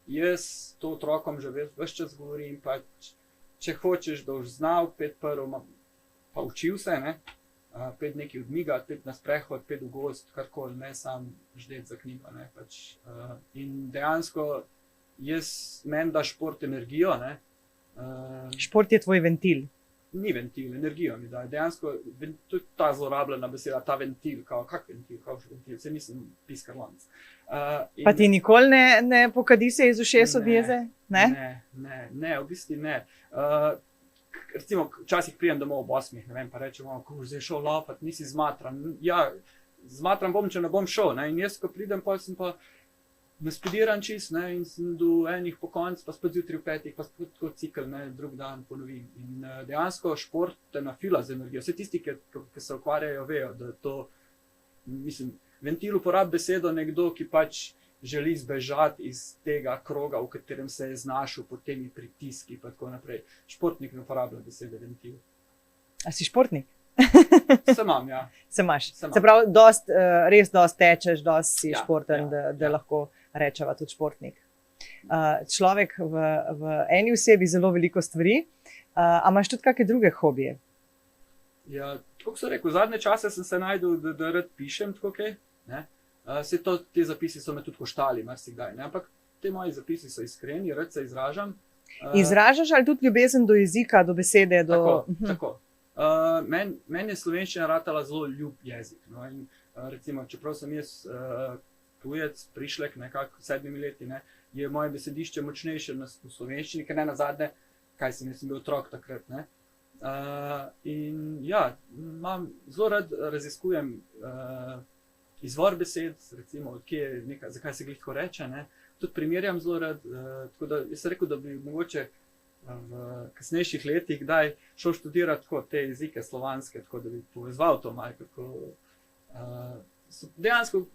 jaz to otrokom že ves čas govorim, pač, če hočeš, da boš znal pet prvo, pa učil se, ne, pet nekaj odmigati, pet na sprehod, pet v gost, karkoli, ne sam ždeti za knjigo. Ne, pač, in dejansko meni da šport energijo. Ne, Šport je tvoj ventil. Ni ventil, energijo mi da. Dejansko, to je ta zlorabljena beseda, ta ventil, kak ventil, se nisem piskarlanc. Pa ti nikoli ne pokadi se iz ušes od jeze? Ne, v bistvu ne. Recimo, včasih pridem domov ob 8, ne vem, pa rečemo, ko boš zdaj šel laufat, nisi zmatran. Ja, zmatran bom, če ne bom šel, ne, in jaz, ko pridem, pa sem pa naspediran čist, ne, in sem do enih po konc, pa spet zjutraj v 5, pa spet tako cikl, ne, drug dan ponovim. In dejansko šport te nafila z energijo. Vse tisti, ki se ukvarjajo, vejo, da to, mislim, ventil uporabi besedo nekdo, ki pač želi zbežati iz tega kroga, v katerem se je znašel pod temi pritiski in tako naprej. Športnik ne uporablja besede ventil. A si športnik? Se imam, ja. Se imaš. Se pravi, res dost tečeš, dost si športen, da lahko rečeva tudi športnik. Človek v eni osebi zelo veliko stvari. A imaš tudi kakšne druge hobije? Ja, tako sem rekel, zadnje čase sem se najdel, da rad pišem, tako kaj, ne. Te zapisi so me tudi koštali, marsikdaj, ne, ampak te moji zapisi so iskreni, rad se izražam. Izražaš ali tudi ljubezen do jezika, do besede? Tako. Meni je slovenščina ratala zelo ljub jezik. No, in, recimo, čeprav sem jaz tujec, prišlek nekako 7 leti, ne, je moje besedišče močnejše v slovenščini, ker ne nazadnje, kaj sem bil otrok takrat. Ne. In ja, zelo rad raziskujem izvor besed, recimo, zakaj se glih tako reče, ne. Tudi primerjam zelo rad, tako da jaz sem rekel, da bi mogoče v kasnejših letih kdaj šel študirati te jezike slovanske, tako da bi povezval to malo, kako dejansko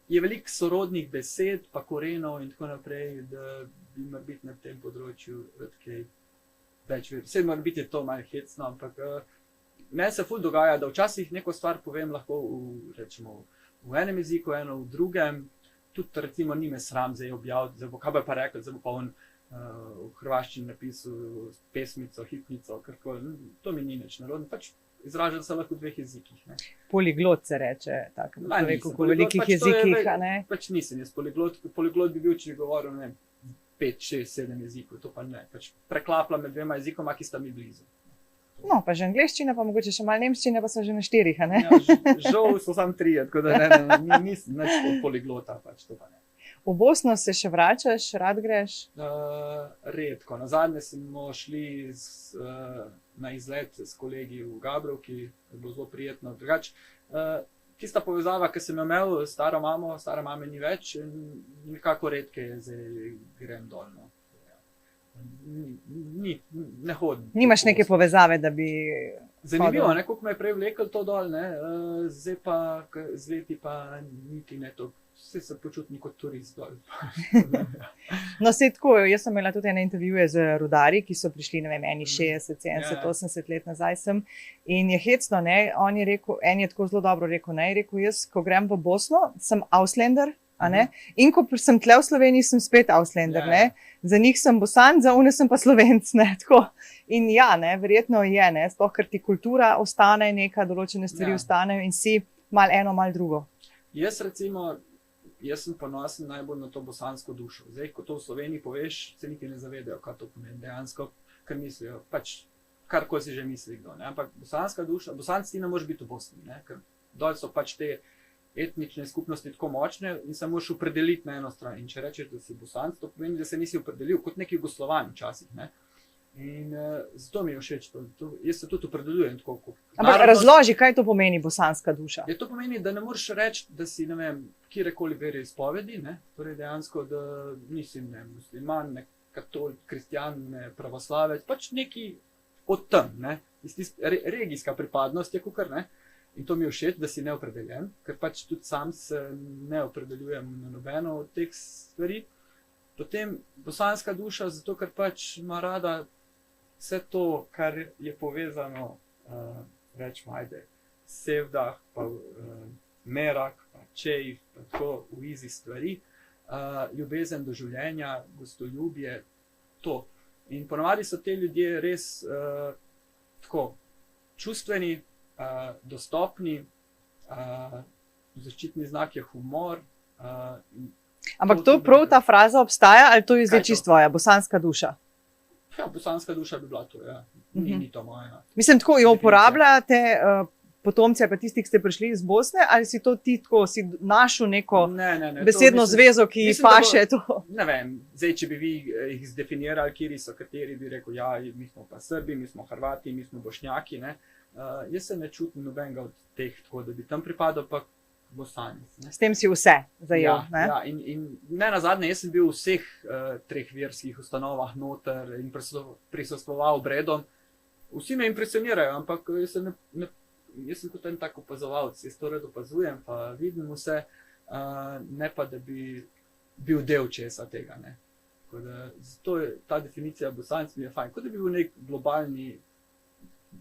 je veliko sorodnih besed, pa korenov in tako naprej, da bi mora biti na tem področju kaj več vedeti. Vse mora biti to malo hecno, ampak meni se ful dogaja, da včasih neko stvar povem lahko v enem jeziku, eno v drugem, tudi recimo ni me sram zdaj objaviti, kaj bi pa rekel, zdaj bo pa on v hrvaščini napisal pesmico, hitnico, karkoli, to mi ni nič narodno, pač izražam se lahko v 2 jezikih. Ne. Poliglot se reče, tako človeku po velikih jezikih, a ne? Pač nisem jaz poliglot bi bil, če bi govoril, ne vem, 5, 6, 7 jezikov, to pa ne, pač preklapljam med 2 jezikoma, ki sta mi blizu. No, pa že angleščina, pa mogoče še malo nemščine, pa so že na 4, a ne? Ja, žal so samo 3, tako da nisem nič poliglota, pač to pa ne. V Bosno se še vračaš, rad greš? Redko. Nazadnje smo šli na izlet s kolegi v Gabrovki, je bilo zelo prijetno. Drugače, tista povezava, ki sem jo imel s staro mamo, stare mame ni več, nekako redke zdaj grem dol. No. Ne hodim. Nimaš neke povezave, da bi... Zanimivo, koliko me je prej vlekel to dol, ne? Zdaj pa z leti pa niti ne to. Vse se počutim kot turist dol. No, se tako, jaz sem imela tudi ene intervjuje z rudarji, ki so prišli, ne vem, 60, 70, 80 let nazaj sem. In je hecno, ne, on je rekel, en je tako zelo dobro rekel, ne, je rekel, jaz, ko grem v Bosno, sem Ausländer, A ne? In ko sem tle v Sloveniji, sem spet Auslander. Ne? Za njih sem Bosan, za one sem pa Slovenc. Ne? Tako. In ja, ne, verjetno je, ne? Sploh, ker ti kultura ostane, neka določene stvari ostanejo in si mal eno, mal drugo. Jaz sem ponosen najbolj na to bosansko dušo. Zdaj, ko to v Sloveniji poveš, se niti ne zavedajo, kaj to pomeni dejansko, ker mislijo, pač kar ko si že misli kdo. Ne? Ampak bosanska duša, Bosanci ti ne moreš biti v Bosni, ne? Ker dol so pač te etnične skupnosti tako močne in se moraš opredeliti na eno stran. In če rečeš, da si Bosanc, to pomeni, da se nisi opredelil kot neki Jugoslovan včasih. Ne? In zato mi je všeč to. Jaz se tudi opredeljujem tako. Ampak razloži, kaj to pomeni bosanska duša. To pomeni, da ne moreš reči, da si, ne vem, kjerkoli vere izpovedi, ne? Torej dejansko, da nisi musliman, ne katolik, kristjan, ne pravoslavec, pač neki od tam, ne? Regijska pripadnost je kukar, ne? In to mi je všeč, da si neopredeljen, ker pač tudi sam se ne opredeljujem na nobeno od teh stvari. Potem bosanska duša, zato ker pač ima rada vse to, kar je povezano, rečemo, ajde, Sevdah, pa Merak, pa Čejf, pa tako v izi stvari, ljubezen do življenja, gostoljubje, to. In ponavadi so te ljudje res tako čustveni, dostopni, zaščitni znak je humor. Ampak to prav ta fraza obstaja, ali to je zdaj čisto tvoja, bosanska duša? Ja, bosanska duša bi bila to, ja. Ni to moja. Mislim, tako jo uporabljate potomci, pa tisti, ki ste prišli iz Bosne, ali si to ti tako, si našel neko besedno zvezo, ki paše to? Ne vem, zdaj, če bi vi jih zdefinirali, kjeri so kateri, bi rekel, ja, mi smo pa Srbi, mi smo Hrvati, mi smo Bošnjaki, ne. Jaz se ne čutim nobenega od teh, tako da bi tam pripadal, pa Bosanec. S tem si vse zajel, ne? Ja, in ne nazadnje, jaz sem bil v vseh treh verskih ustanovah noter in prisostvoval obredom. Vsi me impresionirajo, ampak jaz sem kot en tak opazovalec, jaz to rad opazujem, pa vidim vse, ne pa, da bi bil del česa tega, ne. Tako da, zato je ta definicija Bosanec mi je fajn, kot da bi bil nek globalni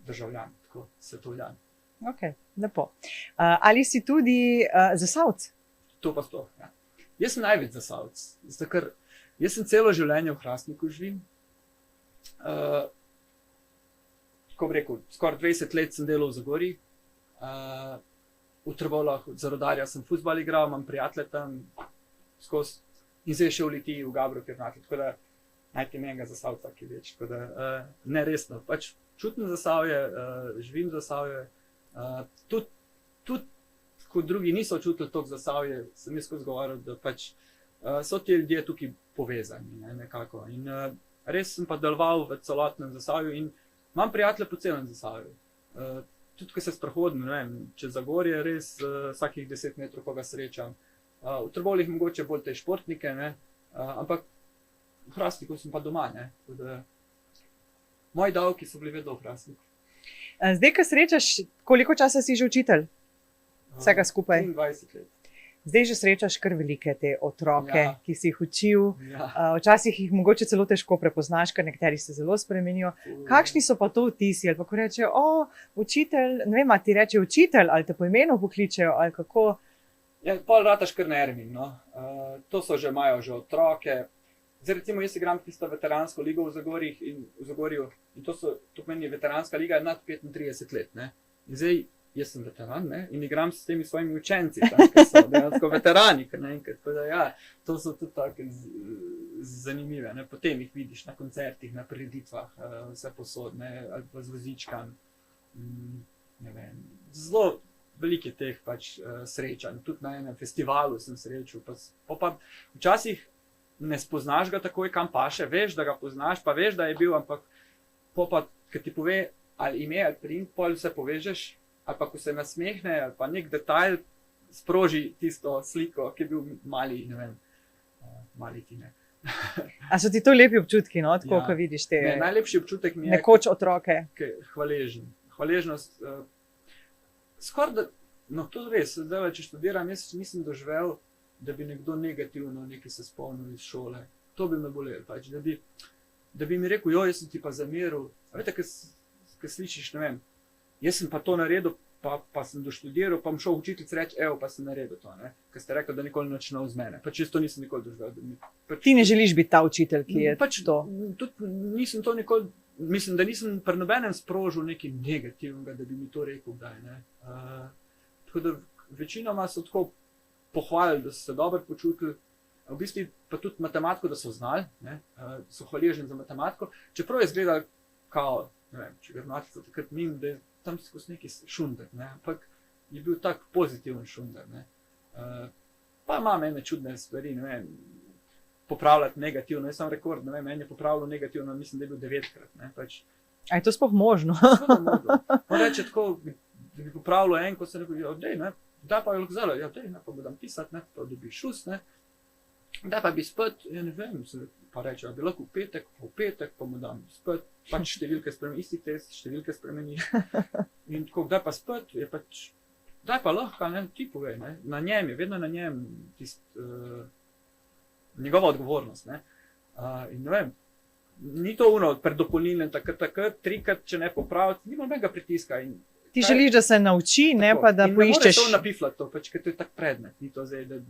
državljan, tako svetovljan. Ok, lepo. Ali si tudi Zasavec? To pa sploh, ja. Jaz sem največ Zasavec, zato ker jaz sem celo življenje v Hrastniku živim. Tako bi rekel, skoraj 20 let sem delal v Zagorji, v Trbovljah, za Rudarja sem fuzbal igral, imam prijatelje tam skozi in zdaj še v Litiji, v Gabru, tako da najti menega Zasavca, ki več, tako da ne resno, pač čutim Zasavje, živim Zasavje, tudi ko drugi niso čutili toliko Zasavje, sem jaz skozi govoril, da pač so ti ljudje tukaj povezani, ne, nekako. In res sem pa deloval v celotnem Zasavju in imam prijatelje po celem Zasavju. Tudi, ko se sprehodim, ne vem, čez Zagorje, res vsakih 10 metrov koga srečam. V Trbovljah mogoče bolj te športnike, ne, ampak v Hrastniku sem pa doma, ne, tako da moji davki so bili vedno v Hrastniku. Zdaj, ko srečaš, koliko časa si že učitelj? Vsega skupaj? 23 let. Zdaj že srečaš kar velike te otroke, ki si jih učil. Ja. Včasih jih mogoče celo težko prepoznaš, ker nekateri se zelo spremenijo. Kakšni so pa to vtisi? Ali pa ko rečejo, učitelj, ne vem, ali ti reče učitelj, ali te po imenu pokličejo, ali kako? Ja, pol rataš kar nermin, no. To so že, imajo že otroke. Zdaj, recimo, jaz igram tisto veteransko ligo v Zagorju in to pomeni veteranska liga nad 35 let, ne. In zdaj, jaz sem veteran, ne, in igram s temi svojimi učenci, ki so dejansko veterani, tako da ja, to so tudi take zanimive, ne. Potem jih vidiš na koncertih, na prireditvah, vse posod, ne, ali pa z vozičkami, ne vem, zelo veliko teh pač srečanj, tudi na enem festivalu sem srečal, pa včasih ne spoznaš ga takoj, kam paše, veš, da ga poznaš, pa veš, da je bil, ampak pa, ko ti pove ali ime, ali priimek, pol vse povežeš, ali pa ko se nasmehne, ali pa nek detajl sproži tisto sliko, ki je bil mali, ne vem, mali ti, ne. A so ti to lepi občutki, no, tako, ko vidiš te najlepši občutek mi je nekoč otroke? Hvaležen. Hvaležnost, skoraj da, no to res, zdaj, če študiram, jaz nisem doživel, da bi nekdo negativno nekaj se spomnil iz šole. To bi me bolelo, pač, da bi mi rekel, jaz sem ti pa zameril. Veste, ko slišiš, ne vem, jaz sem pa to naredil, pa sem doštudiral, pa bom šel učitelj reči, evo, pa sem naredil to, ne? Ker ste rekli, da nikoli nič ne vzmene. Pač jaz to nisem nikoli doživel. Ti ne želiš biti ta učitelj, ki je pač to? Tudi nisem to nikoli, mislim, da nisem pri nobenem sprožil nekaj negativnega, da bi mi to rekel kdaj, ne. Tako da večinoma so tako pohvalili, da so se dobro počutili, v bistvu pa tudi matematiko, da so znali, ne, so hvaležni za matematiko, čeprav je izgledal kao, ne vem, če ga matica takrat mim, da je tam skozi neki šunder, ne, ampak je bil tak pozitiven šunder, ne. Pa imam ene čudne stvari, ne vem, popravljati negativno, jaz sem rekord, ne vem, meni je popravljal negativno, mislim, da je bil 9-krat, ne, pač. A je to sploh možno? Seveda možno. On reče tako, da bi popravljal en, ko se rekel, ja, dej, ne, da pa je lokzalo, ja, dej, ne, pa budem pisati, ne, pa dobiš šus, ne, da pa bi spet, ja ne vem, pa reče, ja, bi lahko v petek, pa mu dam spet, pač številke spremeni, isti test, številke spremeni. In tako, da pa spet, je pač, da pa lahko, ne, ti povej, ne, na njem je, vedno na njem njegova odgovornost, ne. In ne vem, ni to ono predopolnilne, takrat, trikrat, če ne popraviti, nima nobenega pritiska. Ti želiš, da se nauči, ne pa da poiščeš. In ne moreš to napifljati to, pač, ker to je tak predmet, ni to zdaj, da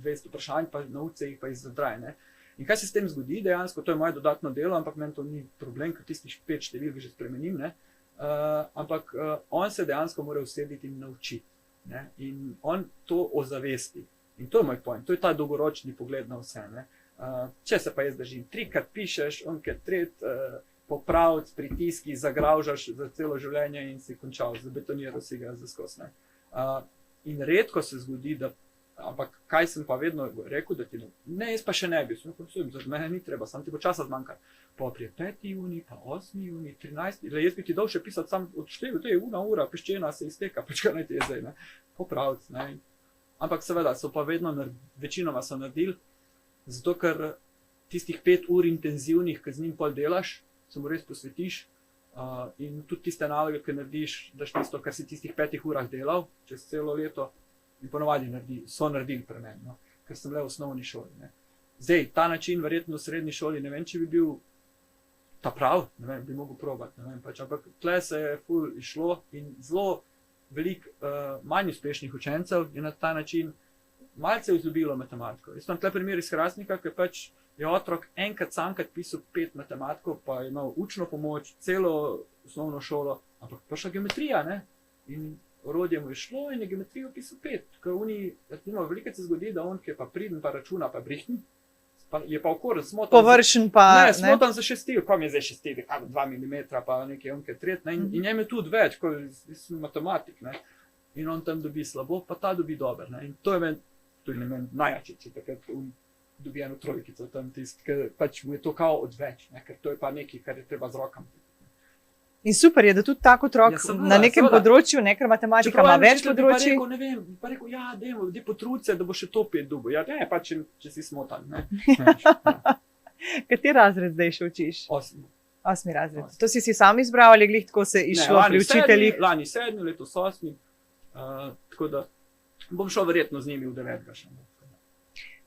200 vprašanj, pa nauči se jih pa izzadraj, ne. In kaj se s tem zgodi dejansko, to je moje dodatno delo, ampak meni to ni problem, ker tistih 5 številk že spremenim, ne. Ampak on se dejansko mora usediti in naučiti, ne. In on to ozavesti. In to je moj point, to je ta dolgoročni pogled na vse, ne. Če se pa jaz držim, 3-krat pišeš, onkrat popraviti, pritiski, zagravžaš za celo življenje in si končal, zabetoniral si ga za skos, ne. In redko se zgodi, da, ampak kaj sem pa vedno rekel, da ti ne, jaz pa še ne bi, za mene ni treba, sam ti bo časa zmanjkati. Pa prije 5. junij, pa 8. junij, 13. Jaz bi ti dal še pisati sam odštevil, to je ura, peščena se izteka, pač kaj naj ti je zdaj, ne, popraviti, ne. Ampak seveda so pa vedno, večinoma so naredili, zato ker tistih 5 ur intenzivnih, ki z njim pol delaš, se mu res posvetiš, in tudi tiste naloge, ki narediš, daš tisto, kar si tistih 5 urah delal, čez celo leto, in ponovadi so naredili pri meni, no, ker sem le v osnovni šoli, ne. Zdaj, ta način verjetno v srednji šoli, ne vem, če bi bil ta prav, ne vem, bi mogel probati, ne vem, pač, ampak tle se je ful išlo in zelo veliko manj uspešnih učencev je na ta način malce vzljubilo matematiko. Jaz imam tle primer iz Hrastnika, ker pač je otrok enkrat samkrat pisal 5 matematikov, pa je imel učno pomoč, celo osnovno šolo, ampak prišla geometrija, ne, in orodje mu je šlo in je geometrijo pisal 5, ker veliko se zgodi, da on, ki je pa priden, pa računa, pa brihten, je pa okoren, smotan. Površen pa, ne. Smotan za šestil, kam je zdaj šestil, 2 mm, pa nekaj onke tret, ne, in njem je tudi več, ko je matematik, ne, in on tam dobi slabo, pa ta dobi dober, ne, in to je meni najjače, če takrat dobi eno trojkico tam tist, ker pač mu je to kao odveč, ne, ker to je pa nekaj, kar je treba z rokami. In super je, da tudi tak otrok na nekem področju, ker matematika ima več področji. Pa rekel, ja, dajmo, potrudi se, da bo še to 5 dobil. Ja, ne, pa če si smotan, ne. Kateri razred zdaj še učiš? 8. 8. razred. To si sam izbral ali glih tako se išlo pri učiteljih? Lani 7, letos 8. Tako da bom šel verjetno z njimi v 9. še.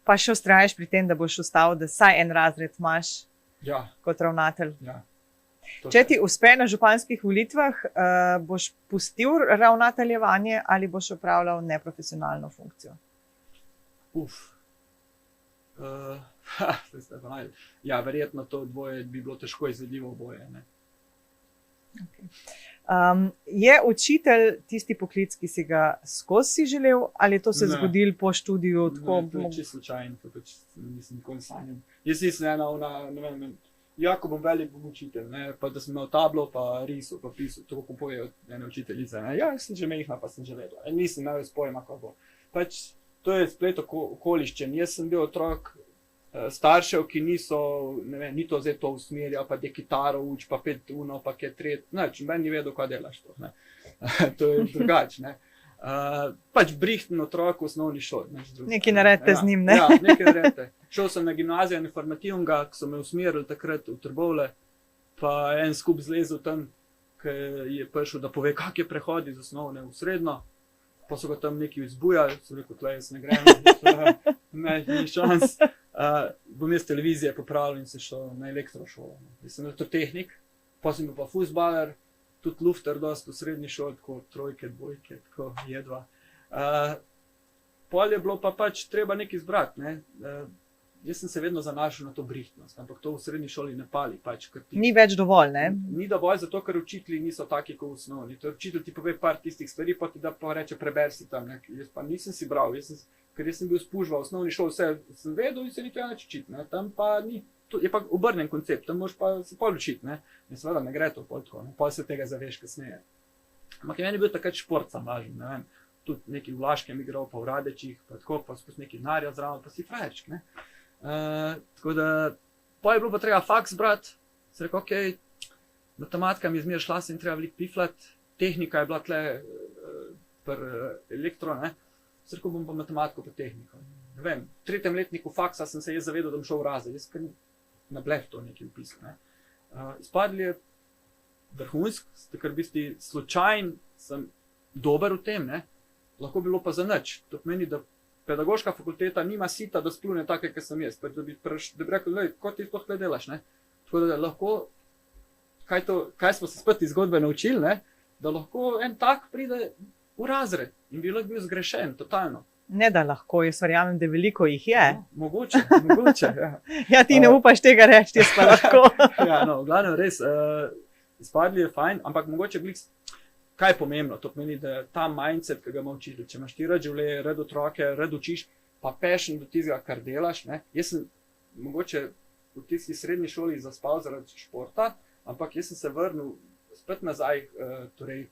Pa še vztrajaš pri tem, da boš ostal, da vsaj en razred imaš kot ravnatelj. Ja. Če ti uspe na županskih volitvah, boš pustil ravnateljevanje ali boš opravljal neprofesionalno funkcijo? Ja, verjetno to dvoje bi bilo težko izvedljivo oboje, ne. Je učitelj tisti poklic, ki si ga skozi želel, ali je to se zgodilo po študiju? Ne, to je čisto slučajno, to pač nisem nikoli sanjal. Jaz nisem ne vem, jako bom velik učitelj, ne, pa da sem imel tablo, pa risal, pa pisal, tako ko pojejo ene učiteljice, ne. Ja, sem že mehna, pa sem že vedela. Nisem imel pojma, kako bo. Pač to je splet okoliščen. Jaz sem bil otrok staršev, ki niso, ne vem, ni to zdaj to usmerjal, pa je kitaro uč, pa 5 uno, pa je tret, nič, meni ni vedel, kaj delaš to, ne. To je drugač, ne. Pač brihten otrok v osnovni šoli. Nekaj naredite z njim, ne? Ja, nekaj naredite. Šel sem na gimnazijo informativnega, ki so me usmerili takrat v Trbovlje, pa en skup zlezel tam, ki je prišel, da pove, kak je prehod iz osnovne v srednjo, pa so ga tam nekaj vzbujali, so rekel, tle jaz ne grem, ne, ni šans. Bom jaz televizije popravil in se šel na elektrošolo. Jaz sem elektrotehnik, pa sem bil pa fuzbaler, tudi lufter dost v srednji šoli, tako trojke, dvojke, tako jedva. Pol je bilo pa pač treba nekaj izbrati, ne. Jaz sem se vedno zanašal na to brihtnost, ampak to v srednji šoli ne pali. Pač, Ni več dovolj, ne? Ni dovolj, zato ker učitelji niso taki kot v osnovni. Učitelj ti pove par tistih stvari, pa ti da pa reče, preber si tam. Ne. Jaz pa nisem si bral, ker jaz sem bil spužva v osnovni šoli, vse sem vedel in se ni treba nič učiti. Ne. Tam pa ni, je pa obrnen koncept, tam moraš pa se pol učiti. Ne. In seveda ne gre to pol tako, ne. Pol se tega zaveš kasneje. Ampak meni je bil takrat šport sam važen, ne vem. Tudi neki v Laškem igral, pa v Radečih, pa tako, pa skozi neki narja zraven, pa si frajerček, ne. Tako da, pa je bilo pa treba faks brati, sem rekel, okej, matematika mi je zmeraj šla, se jim treba veliko piflati, tehnika je bila tle pri elektro, ne, sem rekel, bom pa matematiko pa tehniko. Ne vem, v 3. letniku faksa sem se jaz zavedal, da bom šel v razred, jaz kar na blef to nekaj upisal, ne. Izpadli je vrhunsk, ker v bistvu slučajno sem dober v tem, ne, lahko bilo pa za nič, to pomeni, da pedagoška fakulteta nima sita, da splune take, kot sem jaz, pač da bi rekel, kot ti to tle delaš, ne. Tako da lahko, kaj smo se spet iz zgodbe naučili, ne, da lahko en tak pride v razred in bi lahko bil zgrešen, totalno. Ne da lahko, jaz verjamem, da veliko jih je. No, mogoče, ja. Ja, ti ne upaš tega reči, jaz pa lahko. Ja, no, v glavnem res, izpadli je fajn, ampak mogoče kaj je pomembno, to pomeni, da ta mindset, ki ga ima učitelj, če imaš ti rad življenje, rad otroke, rad učiš, pa passion do tistega, kar delaš, ne. Jaz sem mogoče v tisti srednji šoli zaspal zaradi športa, ampak jaz sem se vrnil spet nazaj, torej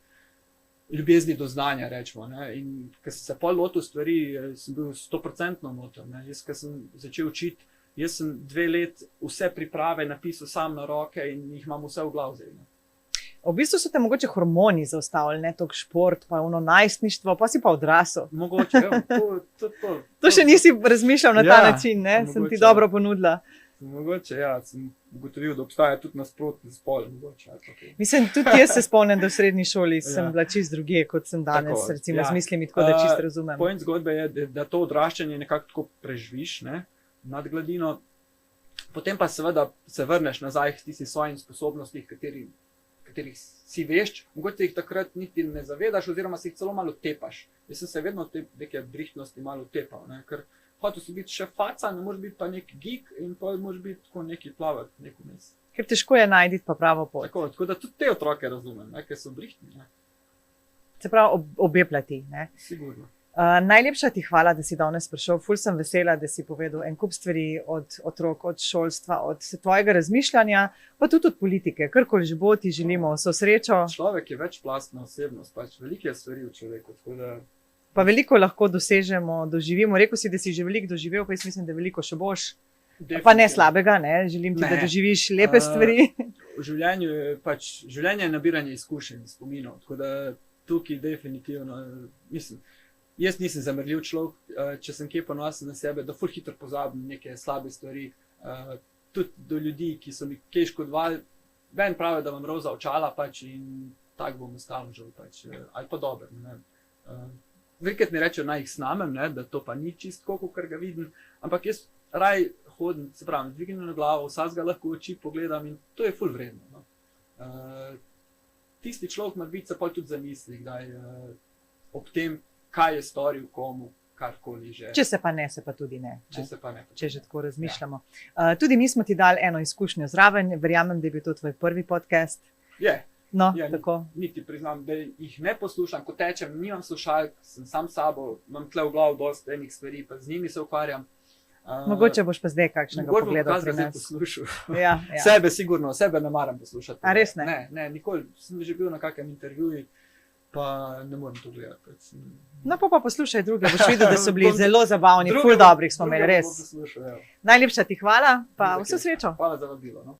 ljubezni do znanja, rečemo, ne. In ko sem se pol lotil stvari, sem bil 100% noter, ne. Jaz, ko sem začel učiti, jaz sem 2 let vse priprave napisal sam na roke in jih imam vse v glavi zdaj, ne. V bistvu so te mogoče hormoni zaustavili, ne, tok šport, pa ono najstništvo, pa si pa odrasel. Mogoče, ja, To še nisi razmišljal na ta način, ne, mogoče, sem ti dobro ponudila. Mogoče, ja, sem ugotovil, da obstaja tudi nasprotni spol, mogoče. Mislim, tudi jaz se spomnim, da v srednji šoli sem bila čist drugje, kot sem danes, Tako, recimo, ja. z mislimi, tako da čist razumem. Point zgodbe je, da to odraščanje nekako tako preživiš, ne, nad gladino, potem pa seveda se vrneš nazaj k tistim svojim sposobnostih, katerih si vešč, mogoče jih takrat niti ne zavedaš, oziroma si jih celo malo tepaš. Jaz sem se vedno te neke brihtnosti malo tepal, ne, ker hotel si biti še faca, ne moreš biti pa nek geek in pa moraš biti tako neki plavati, neko mes. Ker težko je najti pa pravo pot. Tako da tudi te otroke razumem, ne, ker so brihtni, ne. Se pravi, obe plati, ne. Sigurno. Najlepša ti hvala, da si danes prišel. Ful sem vesela, da si povedal en kup stvari od otrok, od šolstva, od tvojega razmišljanja, pa tudi od politike. Karkoli že bo, ti želimo vso srečo. Človek je večplastna osebnost, pač veliko je stvari v človeku, tako da... Pa veliko lahko dosežemo, doživimo. Rekel si, da si že veliko doživel, pa jaz mislim, da veliko še boš. Pa ne slabega, ne. Želim ti, da doživiš lepe stvari. V življenju je pač, življenje je nabiranje izkušenj, spominov, tako da tukaj definitivno, mislim, jaz nisem zamrljiv človek, če sem kje ponosen na sebe, da ful hitro pozabim neke slabe stvari, tudi do ljudi, ki so mi kaj škodovali, ven pravi, da vam roza očala pač in tak bom stalno žal pač, ali pa dober, ne vem. Velikrat mi rečejo, naj jih snamem, ne, da to pa ni čisto, kar ga vidim, ampak jaz raj hodim, se pravim, dvignjeno glavo, vsakega lahko oči pogledam in to je ful vredno, no. Tisti človek mora biti se pol tudi zamisli, kdaj ob tem, kaj je storil komu, karkoli že. Če se pa ne, se pa tudi ne. Če se pa ne. Če že tako razmišljamo. Ja. Tudi mi smo ti dali eno izkušnjo zraven, verjamem, da je bil to tvoj prvi podcast. Je. No, je, tako. Niti priznam, da jih ne poslušam, ko tečem, nimam slušalk, sem sam sabo, imam tle v glavu dosti enih stvari, pa z njimi se ukvarjam. Mogoče boš pa zdaj kakšnega pogledal pri nas. Poslušal. Ja. Sebe sigurno, sebe ne maram poslušati. A res ne? Ne, nikoli. Sem že bil na kakem intervjuju, pa ne morem to gledati. No, pa poslušaj druge, boš videl, da so bili zelo zabavni, ful dobrih smo imeli, res. Najlepša ti hvala, pa vso srečo. Hvala za vabilo. No.